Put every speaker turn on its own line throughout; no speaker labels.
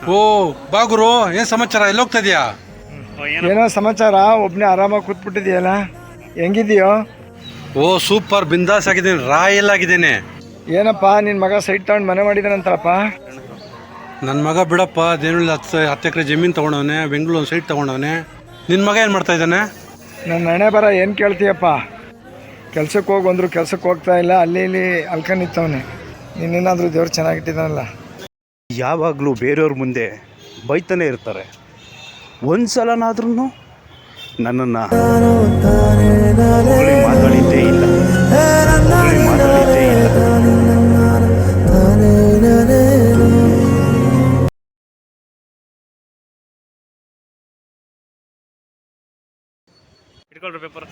ಓ ಬಾಗುರು ಏನ್ ಸಮಾಚಾರ ಎಲ್ಲಿ ಹೋಗ್ತಾ ಇದೀಯಾ?
ಏನೋ ಸಮಾಚಾರ, ಒಬ್ಬನೇ ಆರಾಮಾಗಿ ಕೂತ್ಬಿಟ್ಟಿದೆಯಲ್ಲ, ಹೆಂಗಿದೆಯೋ?
ಓ ಸೂಪರ್ ಬಿಂದಾಸ್ ಆಗಿದ್ದೀನಿ, ರಾಯಲ್ ಆಗಿದ್ದೇನೆ.
ಏನಪ್ಪ ನಿನ್ನ ಮಗ ಸೈಟ್ ತಗೊಂಡು ಮನೆ ಮಾಡಿದಾನಂತಪ್ಪ?
ನನ್ನ ಮಗ ಬಿಡಪ್ಪ, ದೇವಳ್ಳಿ 10 ಎಕರೆ ಜಮೀನು ತೊಗೊಂಡವನೆ, ಬೆಂಗಳೂರು ಒಂದು ಸೈಟ್ ತೊಗೊಂಡವನೆ. ನಿನ್ನ ಮಗ ಏನು ಮಾಡ್ತಾ ಇದ್ದಾನೆ?
ನನ್ನ ಹಣೆ ಬರ ಏನು ಕೇಳ್ತೀಯಪ್ಪ? ಕೆಲ್ಸಕ್ಕೆ ಹೋಗಿ ಬಂದರು ಕೆಲ್ಸಕ್ಕೆ ಹೋಗ್ತಾ ಇಲ್ಲ, ಅಲ್ಲಿ ಇಲ್ಲಿ ಅಲ್ಕೊಂಡಿತ್ತವನೆ. ನಿನ್ನೇನಾದರೂ ದೇವ್ರು ಚೆನ್ನಾಗಿಟ್ಟಿದ್ದಾನಲ್ಲ.
ಯಾವಾಗಲೂ ಬೇರೆಯವ್ರ ಮುಂದೆ ಬೈತಾನೆ ಇರ್ತಾರೆ. ಒಂದು ಸಲನಾದ್ರೂ ನನ್ನನ್ನು ಮಾತಾಡಿದ್ದೇ ಇಲ್ಲ.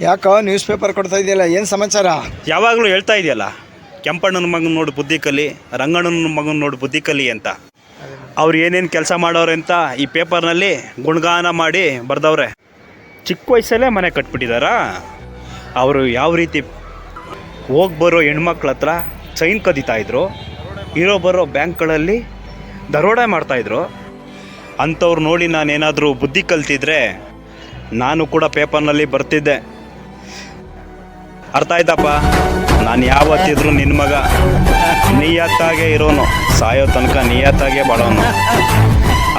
ಯಾಕೋ ನ್ಯೂಸ್ ಪೇಪರ್ ಕೊಡ್ತಾ ಇದೆಯಲ್ಲ, ಏನು ಸಮಾಚಾರ?
ಯಾವಾಗಲೂ ಹೇಳ್ತಾ ಇದೆಯಲ್ಲ, ಕೆಂಪಣ್ಣನ ಮಗನ ನೋಡಿ ಬುದ್ಧಿ ಕಲಿ, ರಂಗಣ್ಣನ ಮಗನ ನೋಡಿ ಬುದ್ಧಿ ಕಲಿ ಅಂತ. ಅವ್ರು ಏನೇನು ಕೆಲಸ ಮಾಡೋರೆ ಅಂತ ಈ ಪೇಪರ್ನಲ್ಲಿ ಗುಣಗಾನ ಮಾಡಿ ಬರ್ದವ್ರೆ. ಚಿಕ್ಕ ವಯಸ್ಸಲ್ಲೇ ಮನೆ ಕಟ್ಬಿಟ್ಟಿದ್ದಾರಾ? ಅವರು ಯಾವ ರೀತಿ ಹೋಗಿ ಬರೋ ಹೆಣ್ಮಕ್ಳ ಹತ್ರ ಚೈನ್ ಕದೀತಾಯಿದ್ರು, ಇರೋ ಬರೋ ಬ್ಯಾಂಕ್ಗಳಲ್ಲಿ ದರೋಡೆ ಮಾಡ್ತಾಯಿದ್ರು. ಅಂಥವ್ರು ನೋಡಿ ನಾನೇನಾದರೂ ಬುದ್ಧಿ ಕಲ್ತಿದ್ರೆ ನಾನು ಕೂಡ ಪೇಪರ್ನಲ್ಲಿ ಬರ್ತಿದ್ದೆ. ಅರ್ಥ ಆಯ್ತಪ್ಪ? ನಾನು ಯಾವತ್ತಿದ್ರು ನಿನ್ನ ಮಗ, ನಿಯತ್ತಾಗೆ ಇರೋನು, ಸಾಯೋ ತನಕ ನಿಯತ್ತಾಗೆ ಬಾಳೋನು.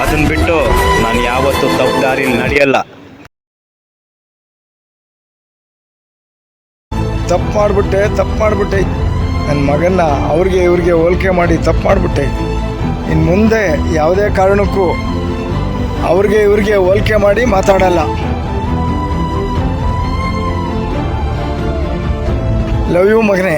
ಅದನ್ನು ಬಿಟ್ಟು ನಾನು ಯಾವತ್ತೂ ತಪ್ಪು ದಾರಿಲಿ ನಡೆಯಲ್ಲ.
ತಪ್ಪು ಮಾಡಿಬಿಟ್ಟೆ ನನ್ನ ಮಗನ್ನ ಅವ್ರಿಗೆ ಇವ್ರಿಗೆ ಹೋಲಿಕೆ ಮಾಡಿ ತಪ್ಪು ಮಾಡಿಬಿಟ್ಟೆ. ಇನ್ನು ಮುಂದೆ ಯಾವುದೇ ಕಾರಣಕ್ಕೂ ಅವ್ರಿಗೆ ಇವ್ರಿಗೆ ಹೋಲಿಕೆ ಮಾಡಿ ಮಾತಾಡಲ್ಲ. ಲವ್ ಯು ಮಗನೇ.